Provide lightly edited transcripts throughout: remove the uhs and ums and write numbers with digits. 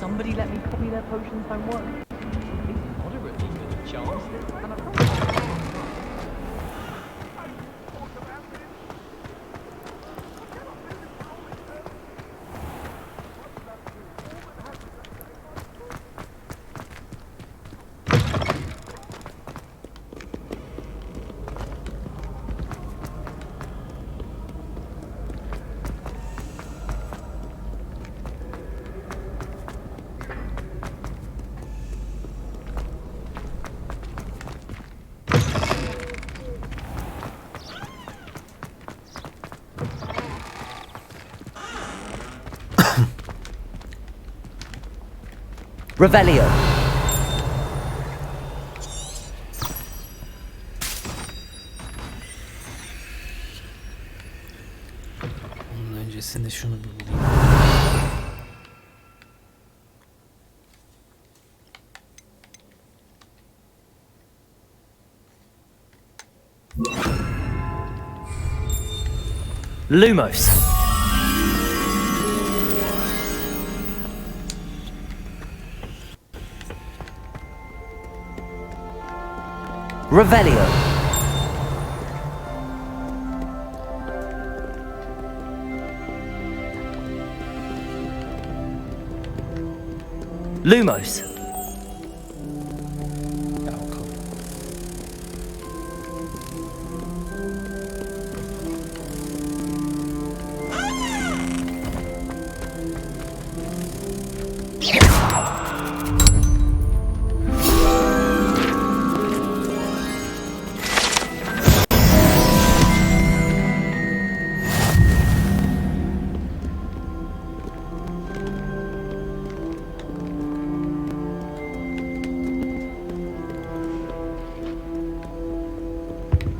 somebody let me copy their potions don't work? It's moderately good at chance, and I can't. Revelio. Onun öncesinde şunu bir bulayım. Lumos. Revelio. Lumos. Ya bakalım.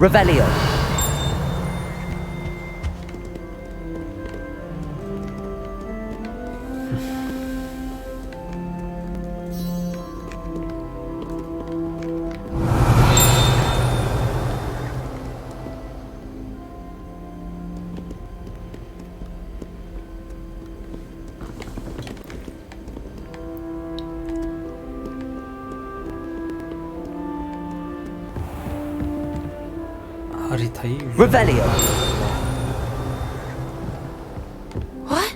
Revelio. Haritayı Revelio. What?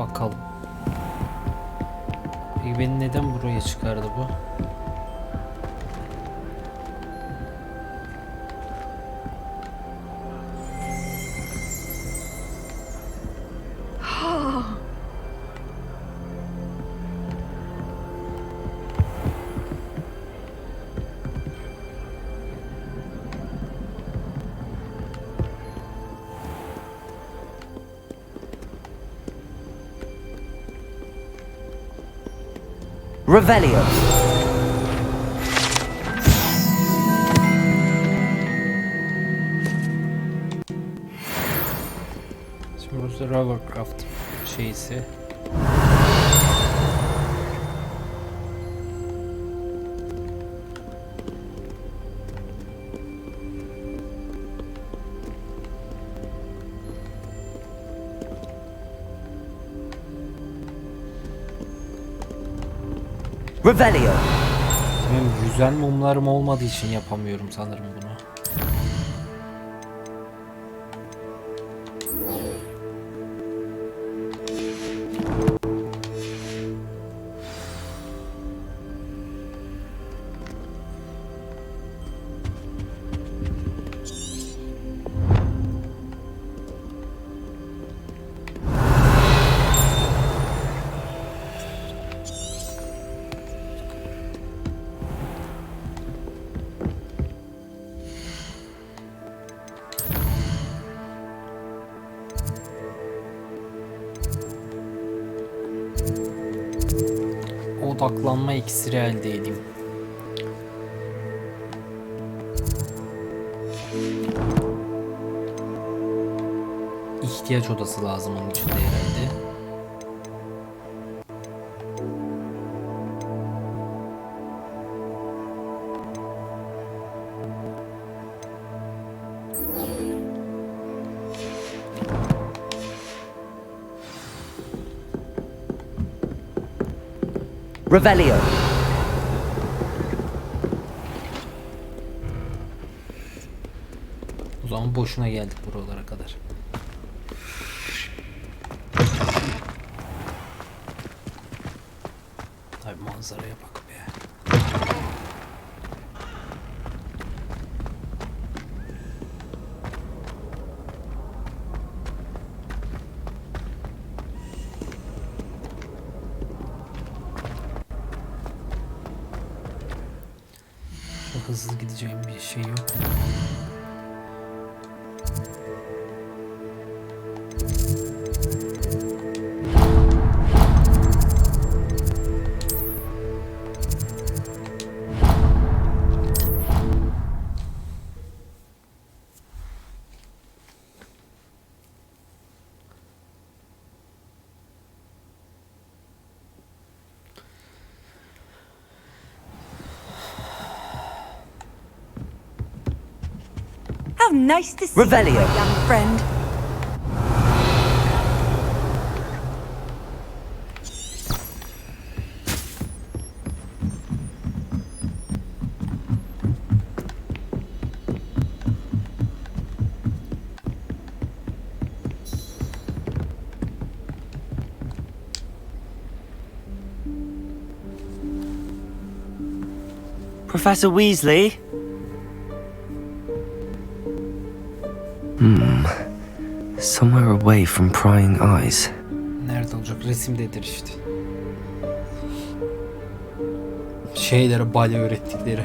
bakalım. Peki beni neden buraya çıkardı bu? Revelio. Şimdi burası Hovercraft şeysi. Revelio. Benim yüzen mumlarım olmadığı için yapamıyorum sanırım bunu. Odaklanma iksiri elde edeyim. İhtiyaç odası lazım onun için de herhalde. Revelio. O zaman boşuna geldik buralara kadar. Tabii manzaraya bak be. Hızlı gideceğim bir şey yok. How nice to see Revelio. you, my young friend. Professor Weasley? Somewhere away from prying eyes. Nerede olacak? Resimdedir işte. Şeylere balya öğrettikleri.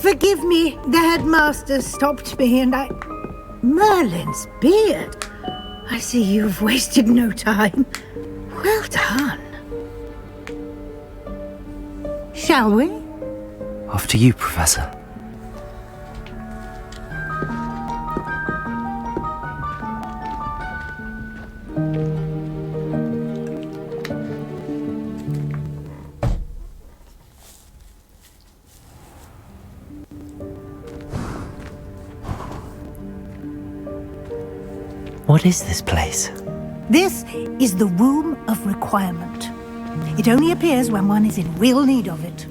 Forgive me, the headmaster stopped me and Merlin's beard. I see you've wasted no time. Well done. Shall we? After you, Professor. What is this place? This is the Room of Requirement. It only appears when one is in real need of it.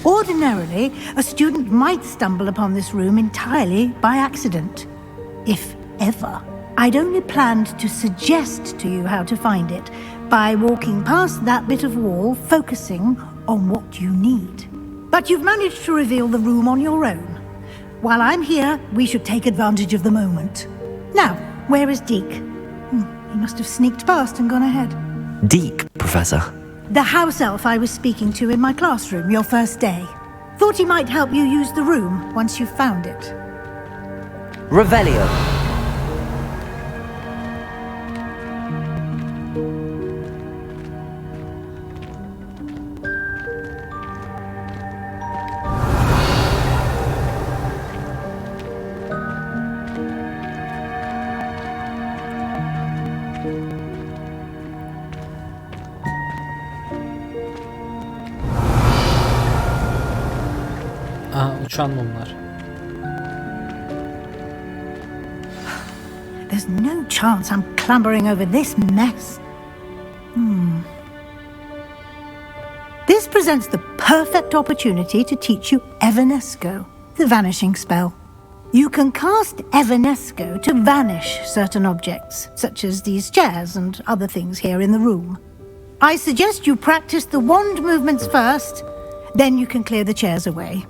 Ordinarily, a student might stumble upon this room entirely by accident. If ever. I'd only planned to suggest to you how to find it by walking past that bit of wall, focusing on what you need. But you've managed to reveal the room on your own. While I'm here, we should take advantage of the moment. Now, where is Deke? He must have sneaked past and gone ahead. Deke, Professor. The house elf I was speaking to in my classroom your first day. Thought he might help you use the room once you've found it. Revelio. Uçan mumlar. There's no chance I'm clambering over this mess. This presents the perfect opportunity to teach you Evanesco, the vanishing spell. You can cast Evanesco to vanish certain objects, such as these chairs and other things here in the room. I suggest you practice the wand movements first, then you can clear the chairs away.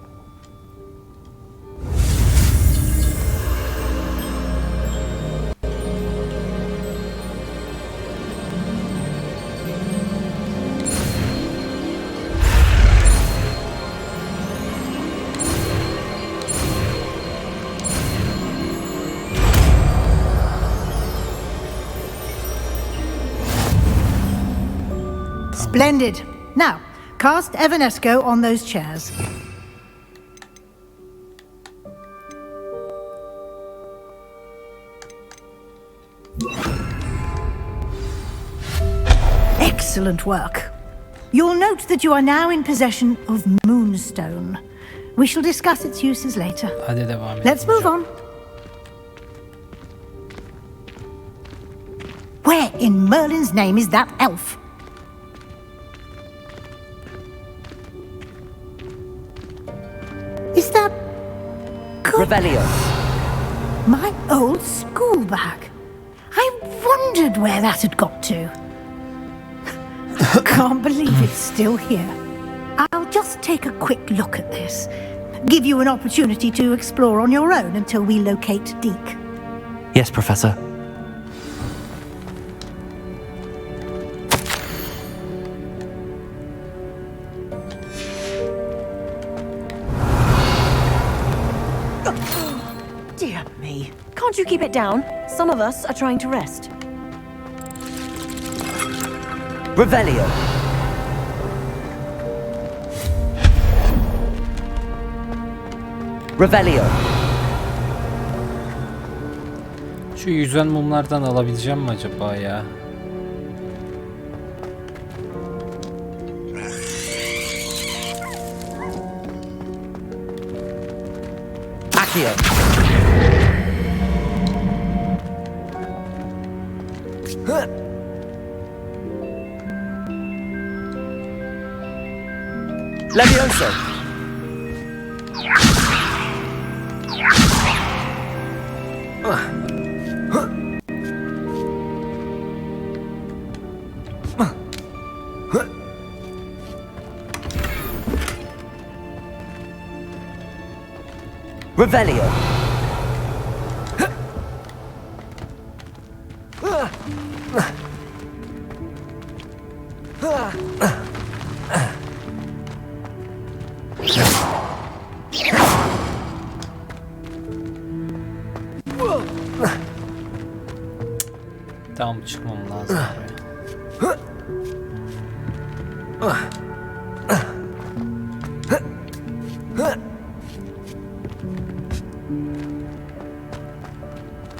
Splendid. Now, cast Evanesco on those chairs. Excellent work. You'll note that you are now in possession of Moonstone. We shall discuss its uses later. Hadi devam edelim. Let's move on. Where in Merlin's name is that elf? Is that... Revelio. My old school bag. I wondered where that had got to. Can't believe it's still here. I'll just take a quick look at this. Give you an opportunity to explore on your own until we locate Deke. Yes, Professor. Dear me. Can't you keep it down? Some of us are trying to rest. Revelio. Revelio. Şu yüzen mumlardan alabileceğim mi acaba ya? Accio. Levioso. Revelio. Tamam, çıkmam lazım oraya.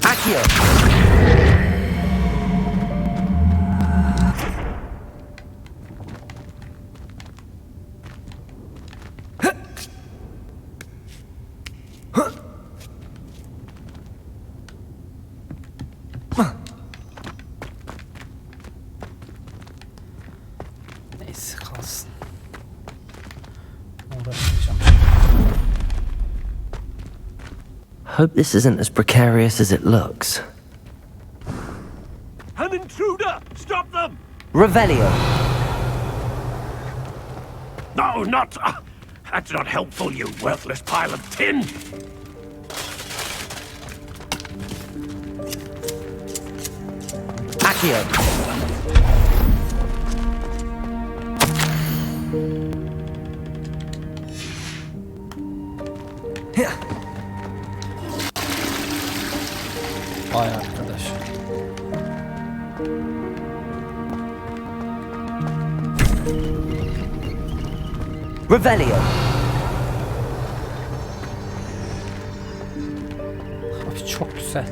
Accio. Neyse, kalsın. Uğraşmayacağım. Hope this isn't as precarious as it looks. An intruder! Stop them! Revelio. No, not... that's not helpful, you worthless pile of tin! Accio. Vay arkadaş. Revelio. Abi çok güzel.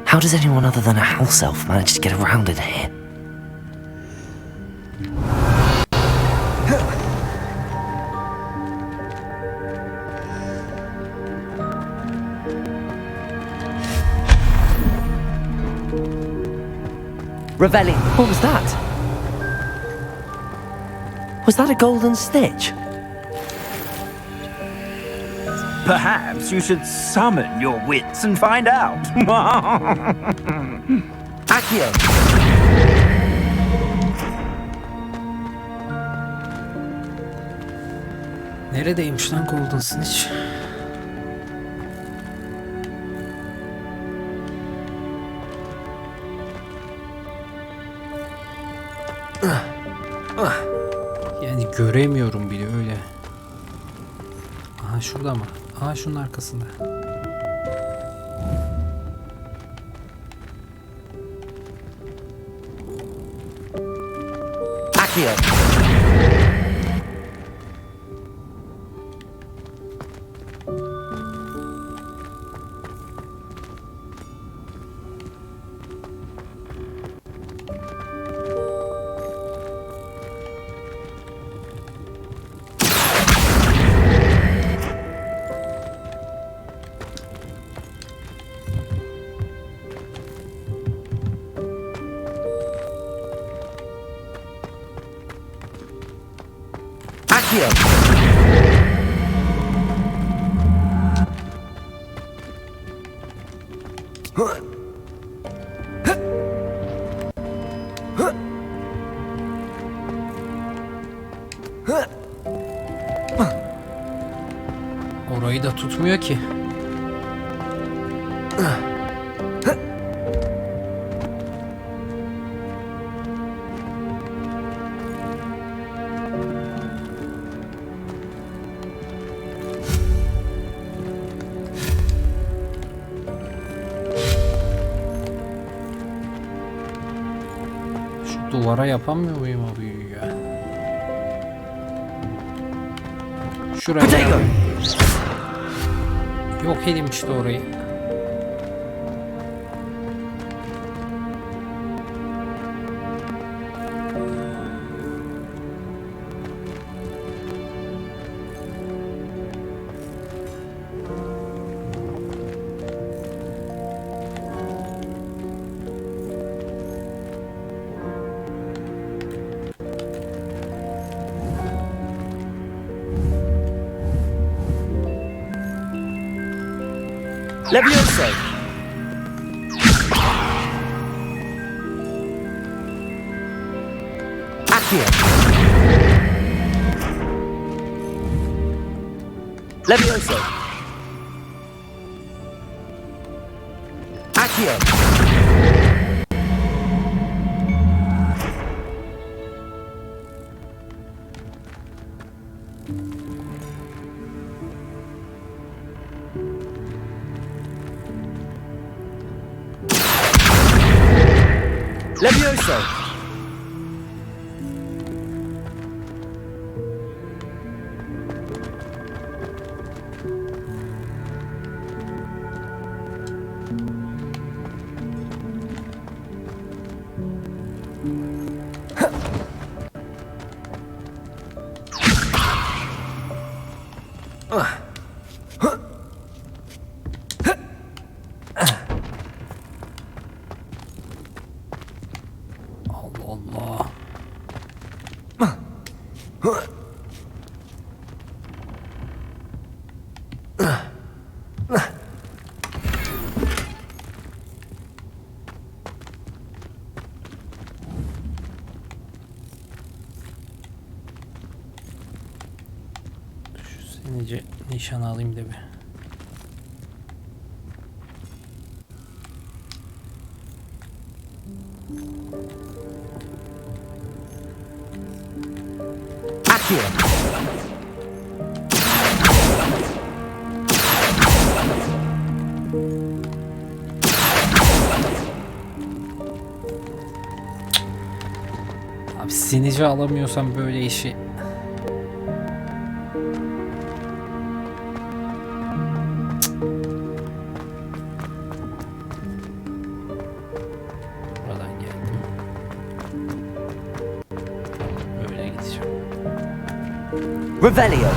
How does anyone other than a house elf manage to get around in here? Revelio. What was that? Was that a golden stitch? Perhaps you should summon your wits and find out. Accio. Neredeymiş lan Golden Snitch? Yani göremiyorum bile öyle. Aha, şurada mı? Aha, şunun arkasında. Accio. Accio. Orayı da tutmuyor ki. Şu duvara yapamıyor muyum o büyüyü ya? Şuraya. Potato. Yok edeyim işte orayı. Levioso. Accio. Levioso. Accio. Levioso. Allah. Şu senice nişan alayım da bir. Accio. Abi sinici alamıyorsam böyle işi. Buradan geldim. Böyle gideceğim. Revelio.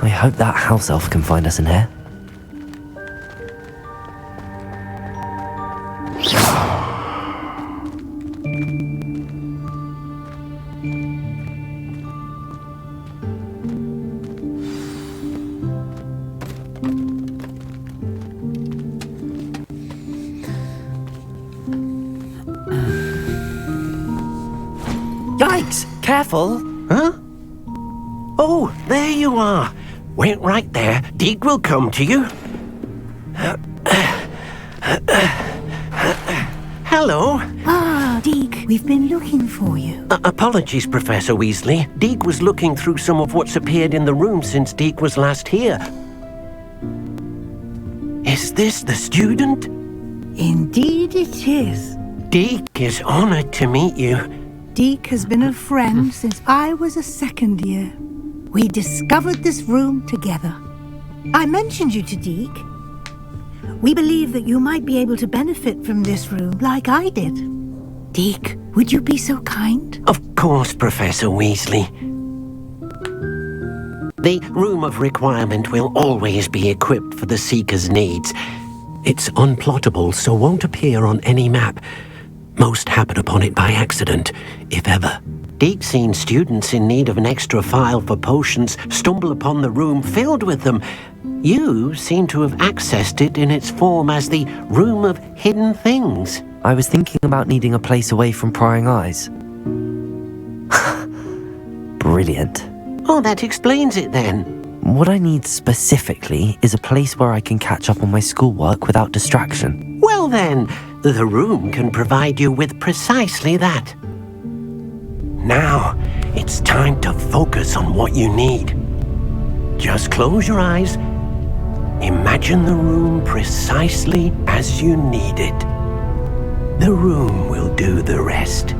I hope that house elf can find us in here. Yikes! Careful! Huh? Oh, there you are. Wait right there. Deek will come to you. Hello. Ah, Deke, we've been looking for you. Apologies, Professor Weasley. Deek was looking through some of what's appeared in the room since Deek was last here. Is this the student? Indeed it is. Deke is honored to meet you. Deke has been a friend since I was a second year. We discovered this room together. I mentioned you to Deke. We believe that you might be able to benefit from this room like I did. Deke, would you be so kind? Of course, Professor Weasley. The Room of Requirement will always be equipped for the Seeker's needs. It's unplottable, so won't appear on any map. Most happen upon it by accident, if ever. Deke's seen students in need of an extra file for potions stumble upon the room filled with them. You seem to have accessed it in its form as the Room of Hidden Things. I was thinking about needing a place away from prying eyes. Brilliant. Oh, that explains it then. What I need specifically is a place where I can catch up on my schoolwork without distraction. Well then, the room can provide you with precisely that. Now, it's time to focus on what you need. Just close your eyes. Imagine the room precisely as you need it. The room will do the rest.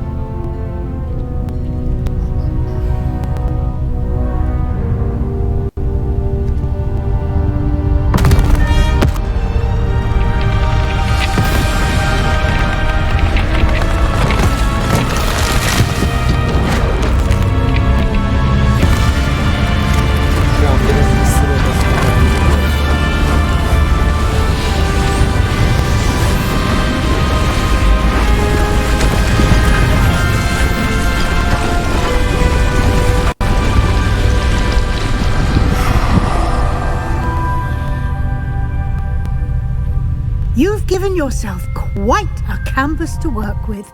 You've given yourself quite a canvas to work with.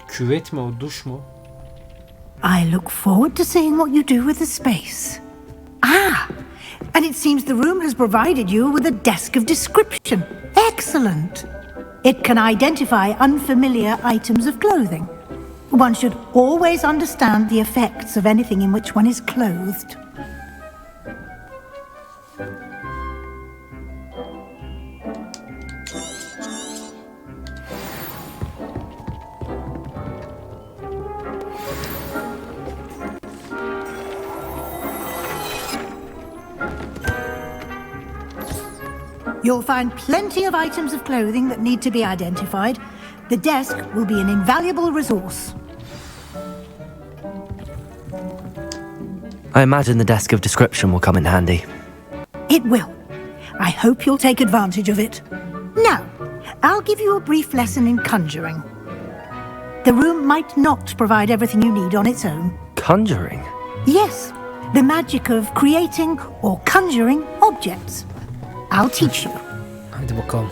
Küvet mi o, duş mu? I look forward to seeing what you do with the space. Ah, and it seems the room has provided you with a desk of description. Excellent. It can identify unfamiliar items of clothing. One should always understand the effects of anything in which one is clothed. You'll find plenty of items of clothing that need to be identified. The desk will be an invaluable resource. I imagine the desk of description will come in handy. It will. I hope you'll take advantage of it. Now, I'll give you a brief lesson in conjuring. The room might not provide everything you need on its own. Conjuring? Yes, the magic of creating or conjuring objects. I'll teach you. Hadi bakalım.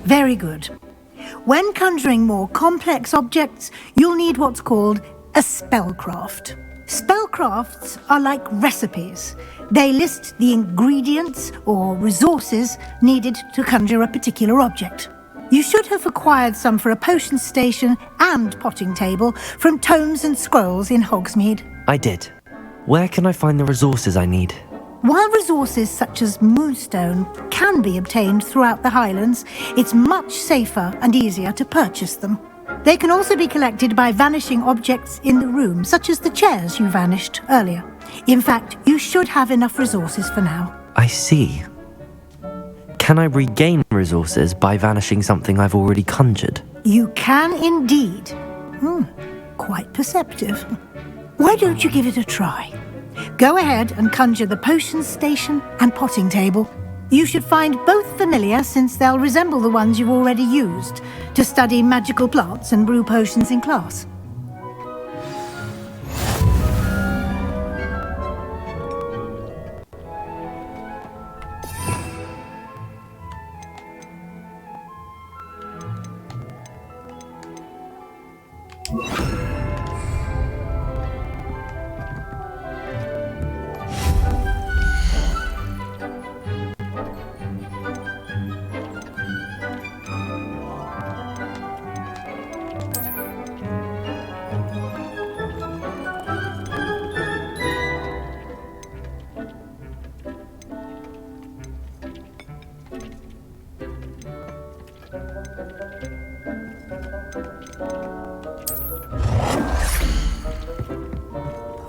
Very good. When conjuring more complex objects, you'll need what's called a spellcraft. Spellcrafts are like recipes. They list the ingredients or resources needed to conjure a particular object. You should have acquired some for a potion station and potting table from tomes and scrolls in Hogsmeade. I did. Where can I find the resources I need? While resources such as moonstone can be obtained throughout the Highlands, it's much safer and easier to purchase them. They can also be collected by vanishing objects in the room, such as the chairs you vanished earlier. In fact, you should have enough resources for now. I see. Can I regain resources by vanishing something I've already conjured? You can indeed. Quite perceptive. Why don't you give it a try? Go ahead and conjure the potion station and potting table. You should find both familiar since they'll resemble the ones you've already used to study magical plants and brew potions in class.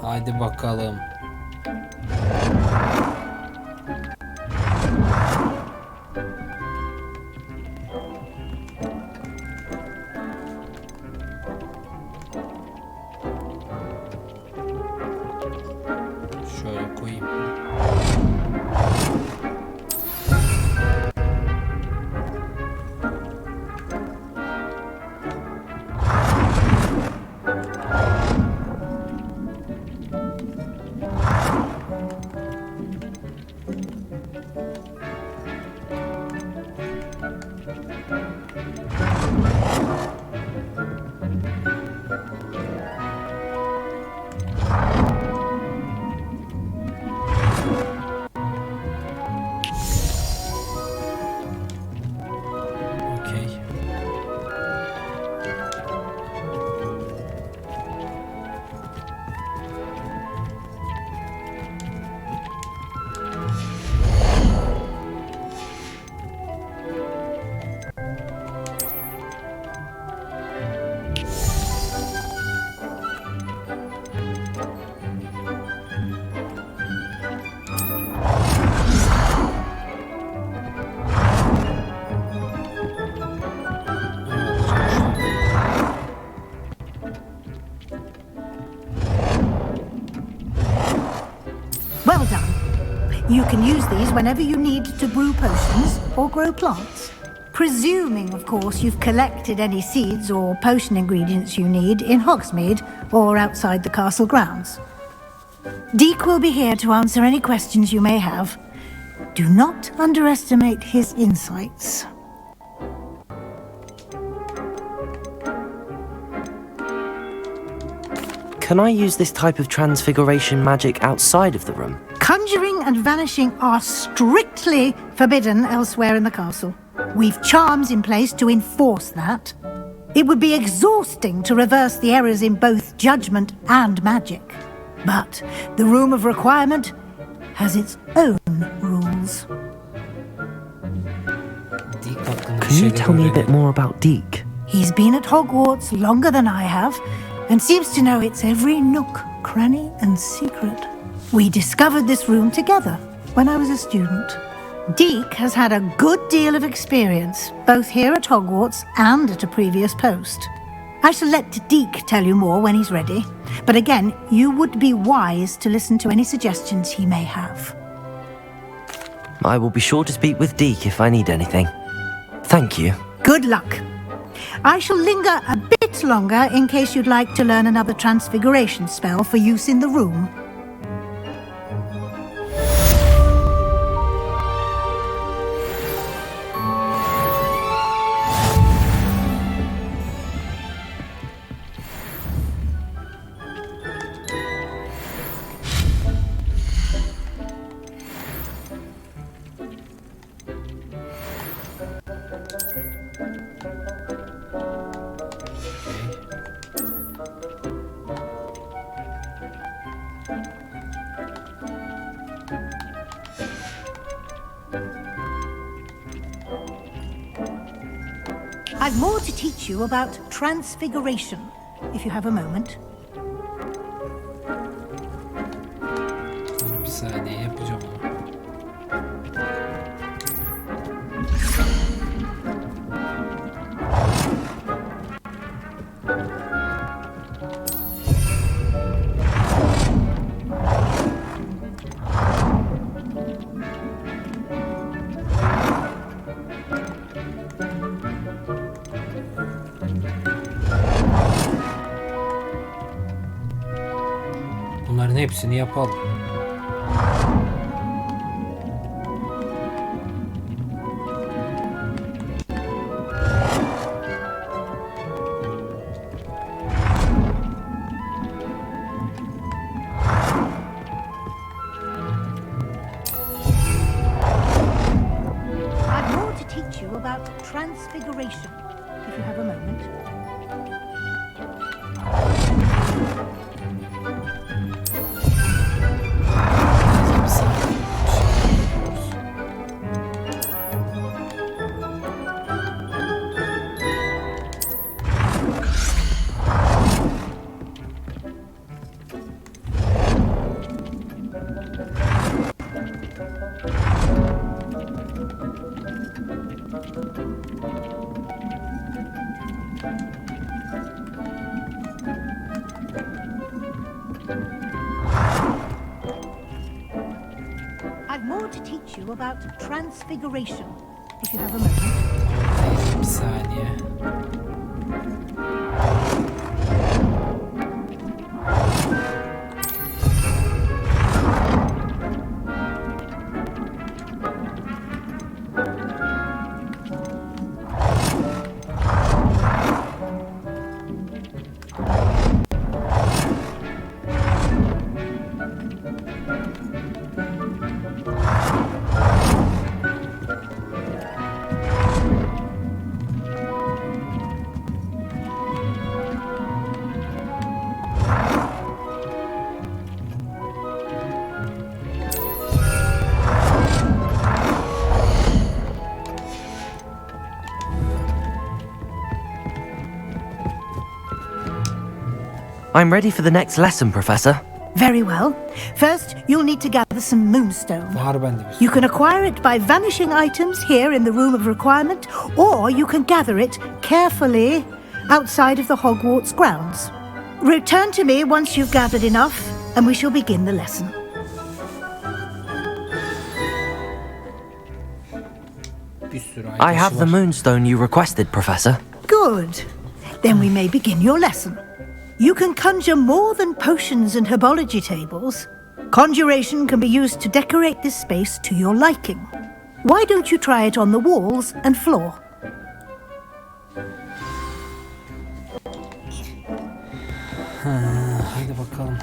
Hadi bakalım. Şöyle koyayım. Okey. Well done. You can use these whenever you need to brew potions or grow plants. Presuming, of course, you've collected any seeds or potion ingredients you need in Hogsmeade or outside the castle grounds. Deek will be here to answer any questions you may have. Do not underestimate his insights. Can I use this type of transfiguration magic outside of the room? Conjuring and vanishing are strictly forbidden elsewhere in the castle. We've charms in place to enforce that. It would be exhausting to reverse the errors in both judgment and magic. But the Room of Requirement has its own rules. Deek hakkında bir Can you şeyler tell me a bit öğrenelim. more about Deek? He's been at Hogwarts longer than I have, and seems to know its every nook, cranny, and secret. We discovered this room together when I was a student. Deek has had a good deal of experience, both here at Hogwarts and at a previous post. I shall let Deek tell you more when he's ready, but again, you would be wise to listen to any suggestions he may have. I will be sure to speak with Deek if I need anything. Thank you. Good luck. I shall linger a bit longer in case you'd like to learn another transfiguration spell for use in the room. I've more to teach you about transfiguration, if you have a moment. Dur bir saniye yapacağım onu. Bunların hepsini yapalım. I've more to teach you about transfiguration, if you have a moment. I've more to teach you about transfiguration, if you have a moment. Bir saniye. I'm ready for the next lesson, Professor. Very well. First, you'll need to gather some moonstone. Var bende bir sürü. You can acquire it by vanishing items here in the Room of Requirement, or you can gather it carefully outside of the Hogwarts grounds. Return to me once you've gathered enough, and we shall begin the lesson. Bir sürü I have the var. moonstone you requested, Professor. Good. Then we may begin your lesson. You can conjure more than potions and herbology tables. Conjuration can be used to decorate this space to your liking. Why don't you try it on the walls and floor? Hadi bakalım.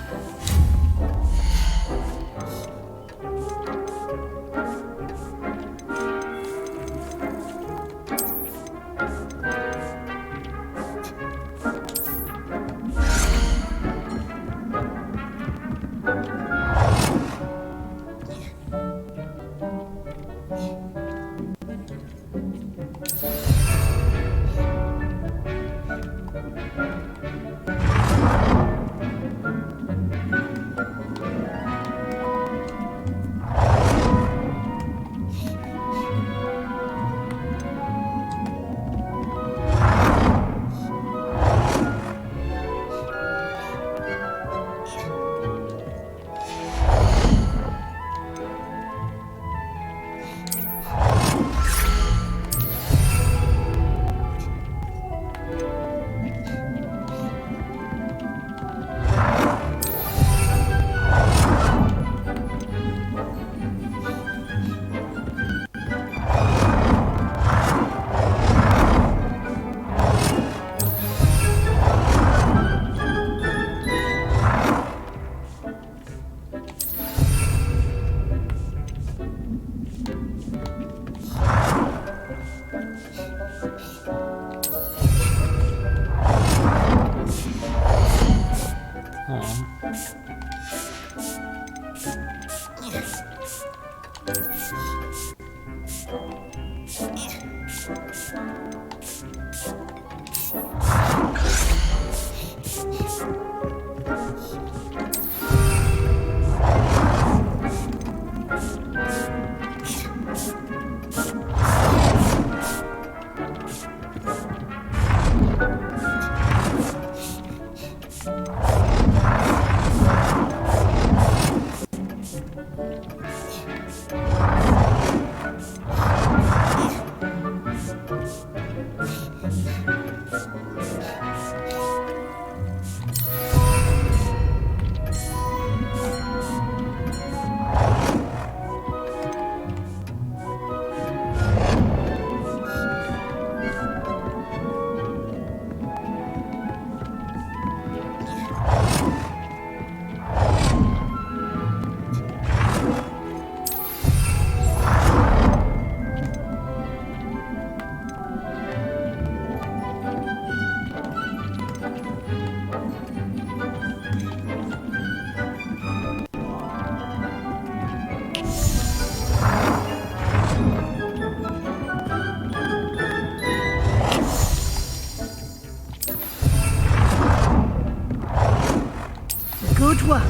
Good work.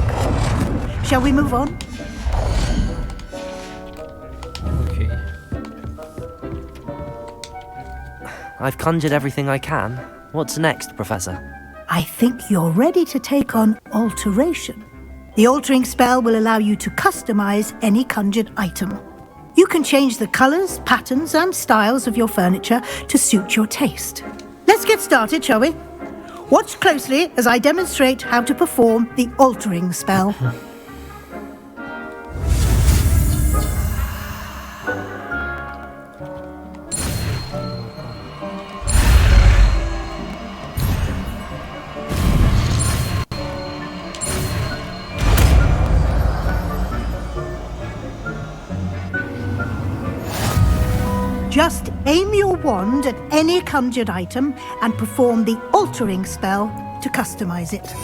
Shall we move on? Okay. I've conjured everything I can. What's next, Professor? I think you're ready to take on alteration. The altering spell will allow you to customize any conjured item. You can change the colors, patterns, and styles of your furniture to suit your taste. Let's get started, shall we? Watch closely as I demonstrate how to perform the altering spell. Just aim your wand at any conjured item and perform the altering spell to customize it.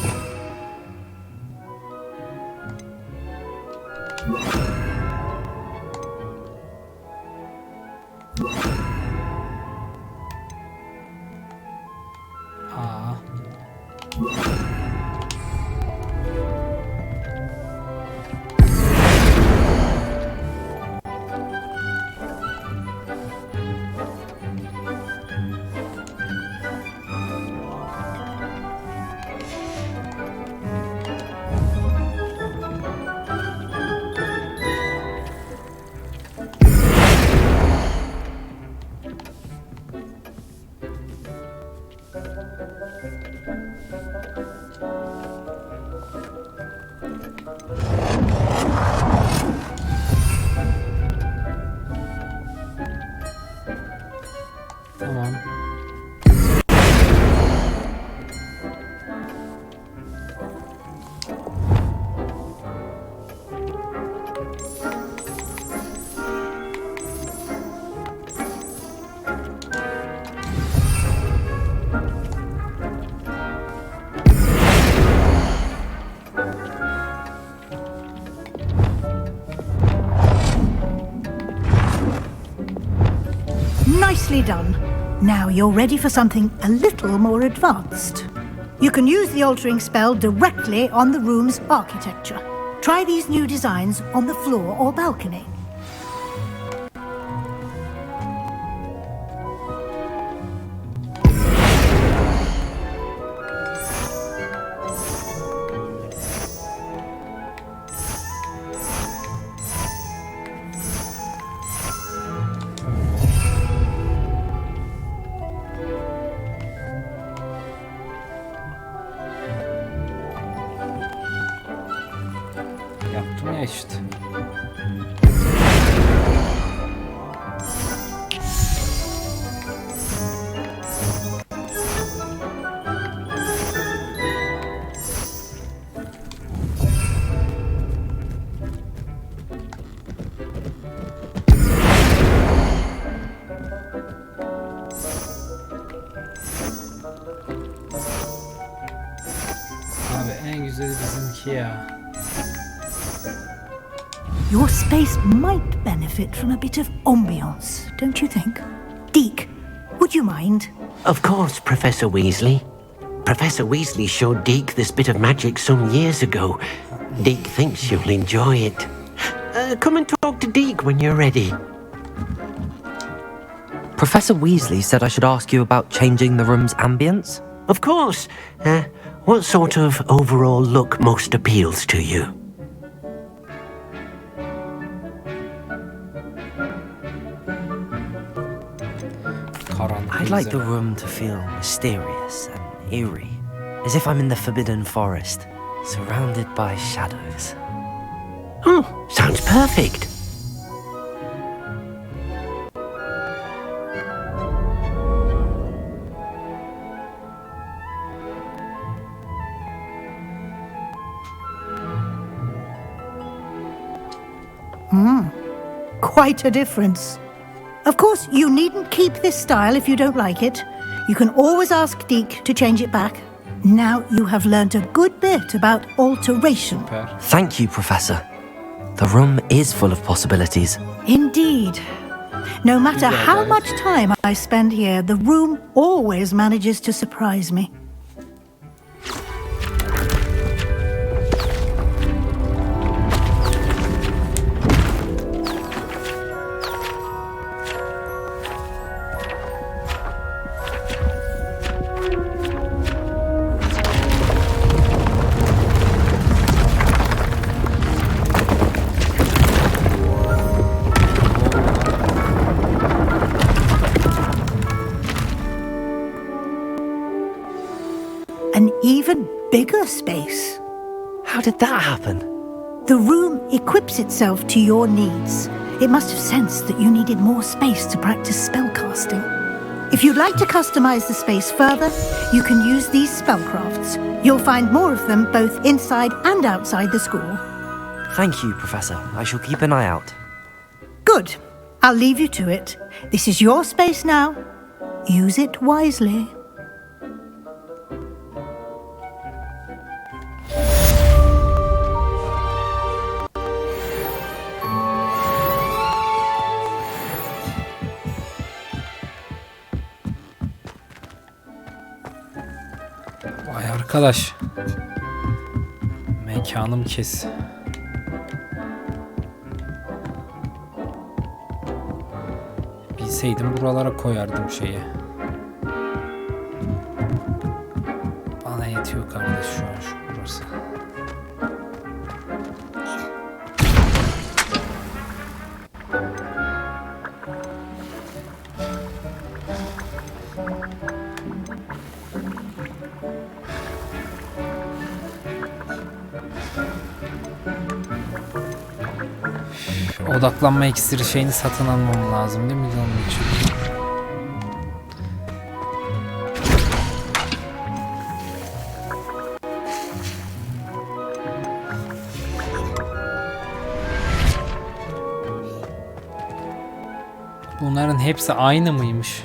Tamam. Nicely done. Now you're ready for something a little more advanced. You can use the altering spell directly on the room's architecture. Try these new designs on the floor or balcony. Yaptım ya işte. Abi en güzeli bizimki ya. Your space might benefit from a bit of ambiance, don't you think? Deke, would you mind? Of course, Professor Weasley. Professor Weasley showed Deke this bit of magic some years ago. Deke thinks you'll enjoy it. Come and talk to Deke when you're ready. Professor Weasley said I should ask you about changing the room's ambience? Of course. What sort of overall look most appeals to you? I'd like the room to feel mysterious and eerie, as if I'm in the Forbidden Forest, surrounded by shadows. Oh, sounds perfect. Quite a difference. Of course, you needn't keep this style if you don't like it. You can always ask Deke to change it back. Now you have learnt a good bit about alteration. Süper. Thank you, Professor. The room is full of possibilities. Indeed. No matter Güzel, how evet. much time I spend here, the room always manages to surprise me. an even bigger space. How did that happen? The room equips itself to your needs. It must have sensed that you needed more space to practice spellcasting. If you'd like to customize the space further, you can use these spellcrafts. You'll find more of them both inside and outside the school. Thank you, Professor. I shall keep an eye out. Good. I'll leave you to it. This is your space now. Use it wisely. Vay arkadaş. Mekanım kes. Bilseydim buralara koyardım şeyi. Bana yetiyor kardeş şu an burası. Odaklanma iksiri şeyini satın almam lazım değil mi onun için? Bunların hepsi aynı mıymış?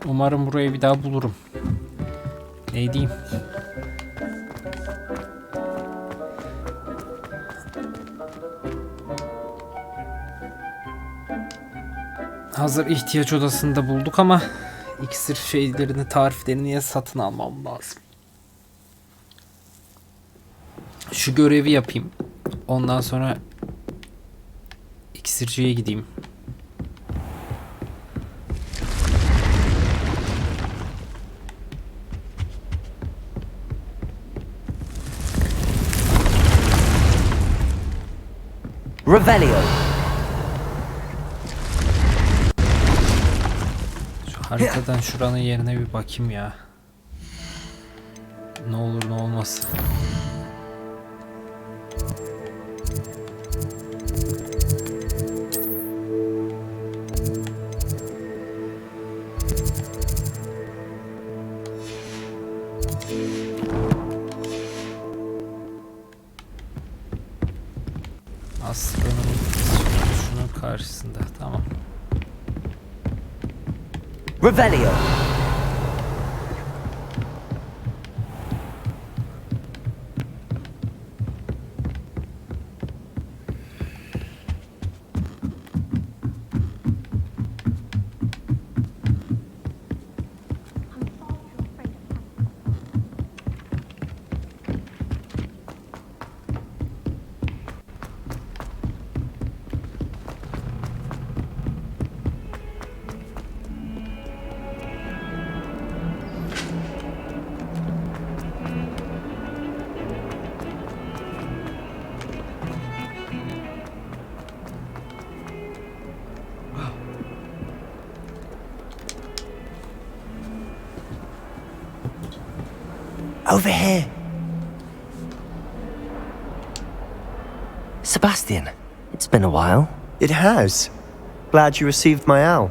Umarım burayı bir daha bulurum. Ne diyeyim? Hazır ihtiyaç odasında bulduk ama iksir şeylerini, tariflerini niye satın almam lazım? Şu görevi yapayım. Ondan sonra iksirciye gideyim. Revelio. Şu haritadan şuranın yerine bir bakayım ya. Ne olur ne olmaz. Astronomi şunun karşısında, tamam. Revelio. Over here. Sebastian, it's been a while. It has. Glad you received my owl.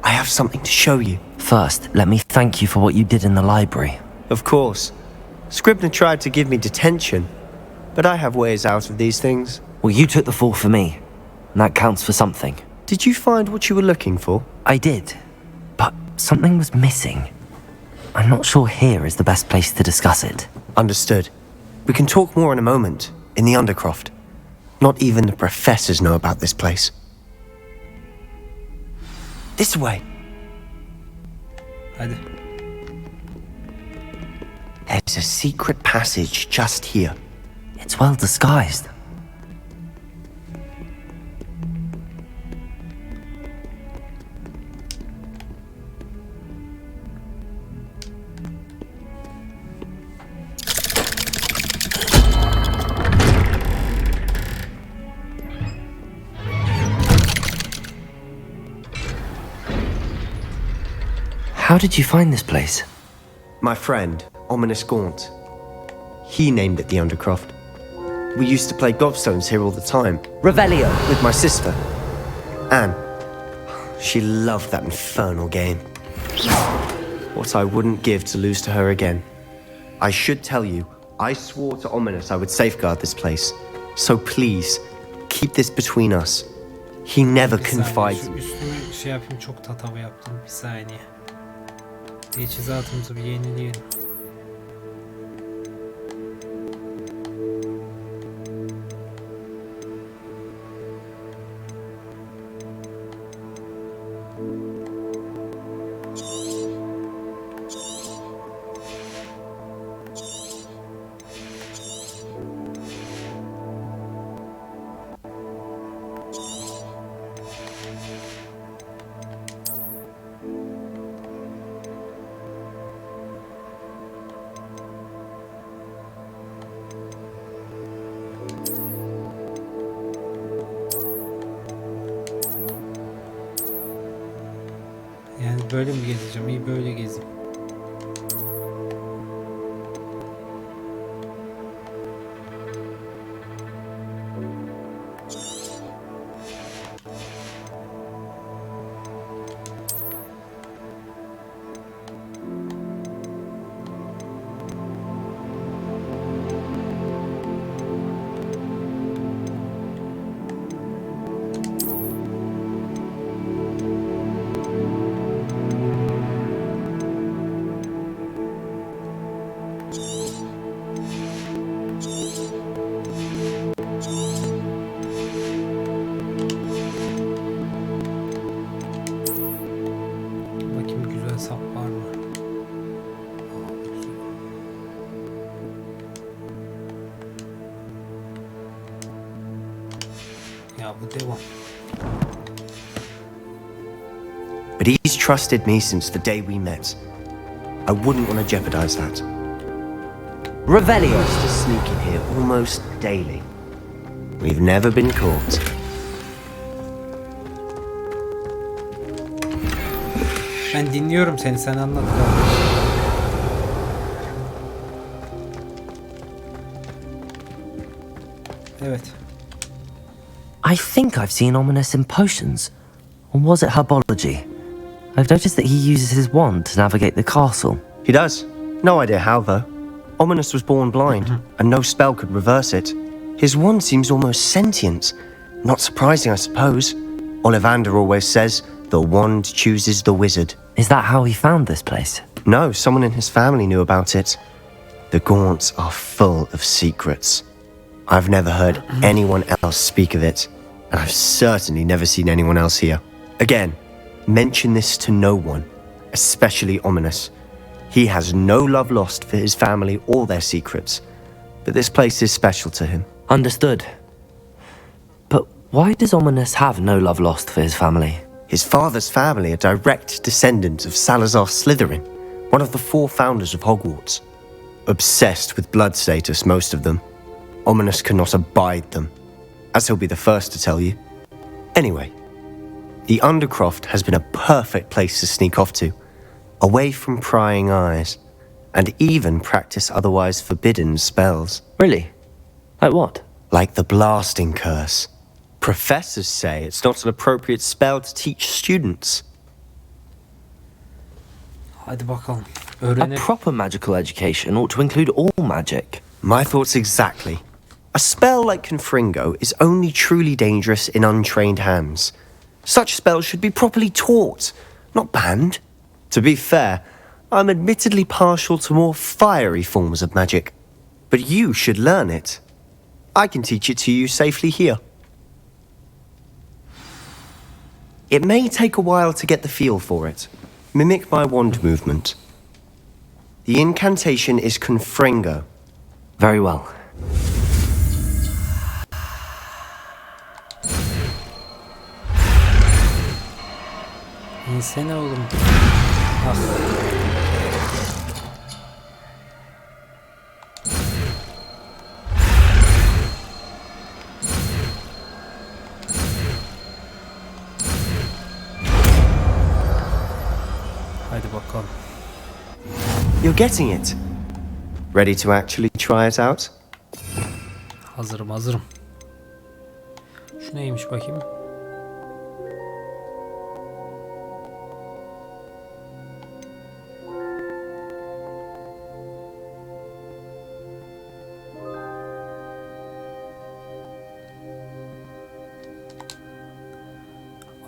I have something to show you. First, let me thank you for what you did in the library. Of course. Scribner tried to give me detention, but I have ways out of these things. Well, you took the fall for me, and that counts for something. Did you find what you were looking for? I did, but something was missing. I'm not sure here is the best place to discuss it. Understood. We can talk more in a moment, in the Undercroft. Not even the professors know about this place. This way. Hadi. There's a secret passage just here. It's well disguised. How did you find this place? My friend, Ominous Gaunt. He named it the Undercroft. We used to play gobstones here all the time. Revelio! With my sister, Anne. She loved that infernal game. What I wouldn't give to lose to her again. I should tell you, I swore to Ominous I would safeguard this place. So please, keep this between us. He never confides. Şu üstümü şey yapayım, çok tatava yaptım. Bir saniye. Teçhizatımızı bir yenileyelim. Yani böyle mi gezeceğim? İyi böyle gezeyim. Bakayım güzel sap var mı? Ya bu devam. But he's trusted me since the day we met. I wouldn't want to jeopardize that. Revelio! Used to sneak in here almost daily. We've never been caught. Ben dinliyorum seni, sen anlat. Evet. I think I've seen Ominous in potions. Or was it herbology? I've noticed that he uses his wand to navigate the castle. He does. No idea how, though. Ominous was born blind, and no spell could reverse it. His wand seems almost sentient. Not surprising, I suppose. Ollivander always says, the wand chooses the wizard. Is that how he found this place? No, someone in his family knew about it. The Gaunts are full of secrets. I've never heard anyone else speak of it, and I've certainly never seen anyone else here. Again, mention this to no one, especially Ominous. He has no love lost for his family or their secrets, but this place is special to him. Understood. But why does Ominous have no love lost for his family? His father's family are direct descendants of Salazar Slytherin, one of the 4 founders of Hogwarts. Obsessed with blood status, most of them. Ominous cannot abide them, as he'll be the first to tell you. Anyway, the Undercroft has been a perfect place to sneak off to, away from prying eyes, and even practice otherwise forbidden spells. Really? Like what? Like the blasting curse. Professors say it's not an appropriate spell to teach students. Hadi bakalım. A Öğrenelim. proper magical education ought to include all magic. My thoughts exactly. A spell like Confringo is only truly dangerous in untrained hands. Such spells should be properly taught, not banned. To be fair, I'm admittedly partial to more fiery forms of magic. But you should learn it. I can teach it to you safely here. It may take a while to get the feel for it. Mimic my wand movement. The incantation is Confringo. Very well. İnsene oğlum. Ah. Hadi bakalım. You're getting it. Ready to actually try it out? Hazırım. Şu neymiş bakayım?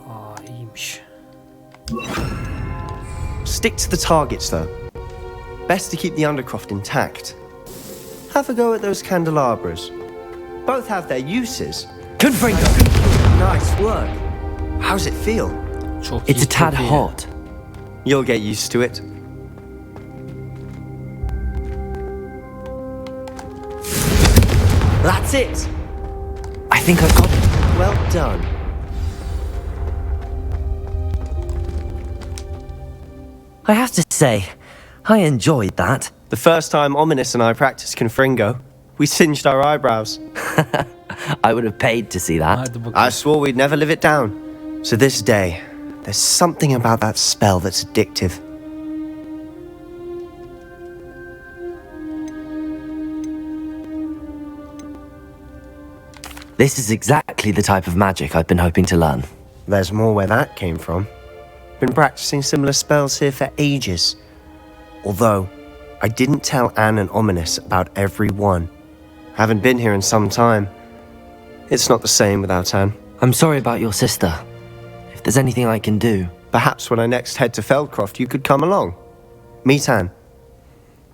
Aa, iyiymiş. Stick to the targets, though. Best to keep the undercroft intact. Have a go at those candelabras. Both have their uses. Confringo! Nice work. How's it feel? Çok It's iyi, a tad çok iyi. hot. You'll get used to it. That's it. I think I've got it. Well done. I have to say, I enjoyed that. The first time Ominous and I practiced Confringo, we singed our eyebrows. I would have paid to see that. Hadi bakalım. I swore we'd never live it down. So this day, there's something about that spell that's addictive. This is exactly the type of magic I've been hoping to learn. There's more where that came from. Been practicing similar spells here for ages. Although, I didn't tell Anne and Ominous about every one. Haven't been here in some time. It's not the same without Anne. I'm sorry about your sister. If there's anything I can do... Perhaps when I next head to Feldcroft, you could come along. Meet Anne.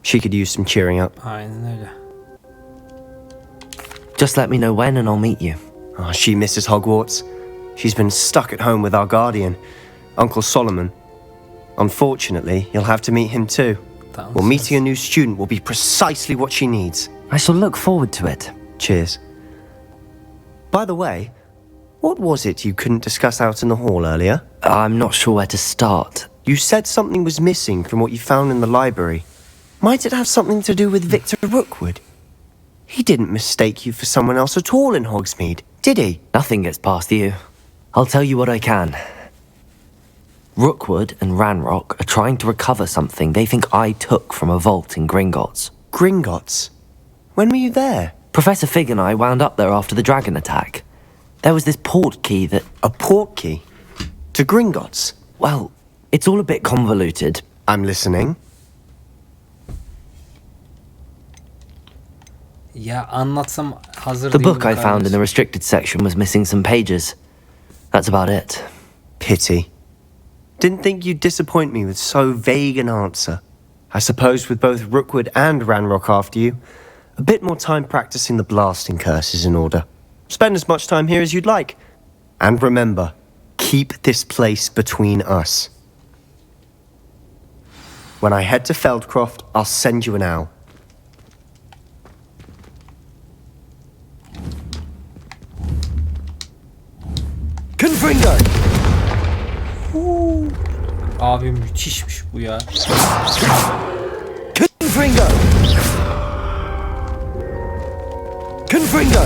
She could use some cheering up. Aynen öyle. Just let me know when and I'll meet you. Oh, she misses Hogwarts. She's been stuck at home with our guardian, Uncle Solomon. Unfortunately, you'll have to meet him too. Tamam, Well, meeting a new student will be precisely what she needs. I shall look forward to it. Cheers. By the way, what was it you couldn't discuss out in the hall earlier? I'm not sure where to start. You said something was missing from what you found in the library. Might it have something to do with Victor Rookwood? He didn't mistake you for someone else at all in Hogsmeade, did he? Nothing gets past you. I'll tell you what I can. Rookwood and Ranrock are trying to recover something they think I took from a vault in Gringotts. Gringotts? When were you there? Professor Fig and I wound up there after the dragon attack. There was this port key that... A port key? To Gringotts? Well, it's all a bit convoluted. I'm listening. Ya anlatsam hazır The değilim book I found in the restricted section was missing some pages. That's about it. Pity. Didn't think you'd disappoint me with so vague an answer. I suppose with both Rookwood and Ranrock after you, a bit more time practicing the blasting curse is in order. Spend as much time here as you'd like. And remember, keep this place between us. When I head to Feldcroft, I'll send you an owl. Confringo! Abi müthişmiş bu ya. Confringo! Confringo!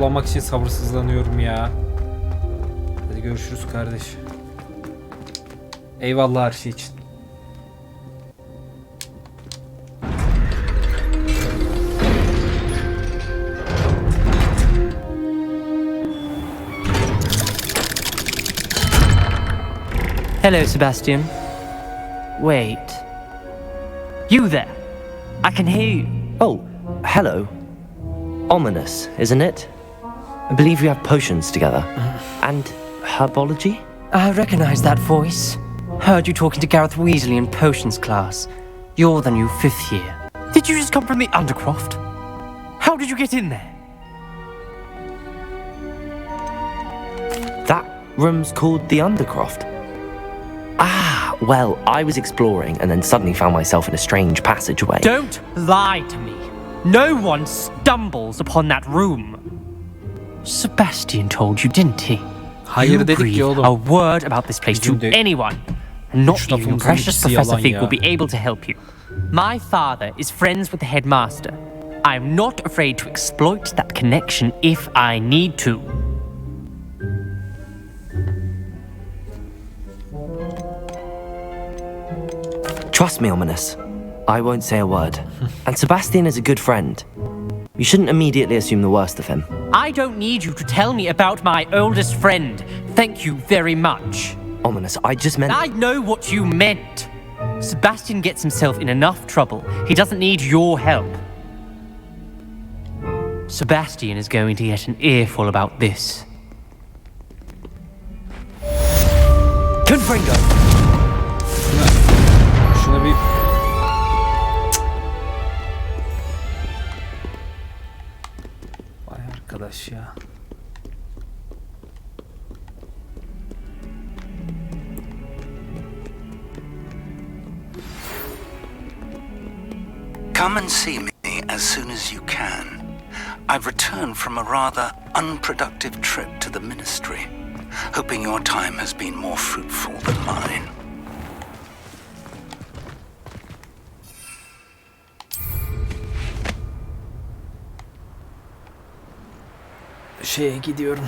kullanmak için sabırsızlanıyorum ya. Hadi görüşürüz kardeş. Eyvallah her şey için. Hello, Sebastian. Wait. You there? I can hear you. Oh, hello. Ominous, isn't it? I believe we have potions together. And herbology? I recognize that voice. Heard you talking to Gareth Weasley in potions class. You're the new 5th year. Did you just come from the Undercroft? How did you get in there? That room's called the Undercroft. Ah, well, I was exploring and then suddenly found myself in a strange passageway. Don't lie to me. No one stumbles upon that room. Sebastian told you, didn't he? Hayır You dedik breathe ki oğlum. A word about this place to Bizim de anyone. Not üç even lafımızın precious ikisi Professor yalan Fig ya. will be able to help you. My father is friends with the headmaster. I'm not afraid to exploit that connection if I need to. Trust me, Ominous. I won't say a word. And Sebastian is a good friend. You shouldn't immediately assume the worst of him. I don't need you to tell me about my oldest friend. Thank you very much. Ominous, I just meant... I know what you meant. Sebastian gets himself in enough trouble. He doesn't need your help. Sebastian is going to get an earful about this. Confringo! Şuna bir... Vay arkadaş ya. Come and see me as soon as you can. I've returned from a rather unproductive trip to the Ministry, hoping your time has been more fruitful than mine. Şeye gidiyorum.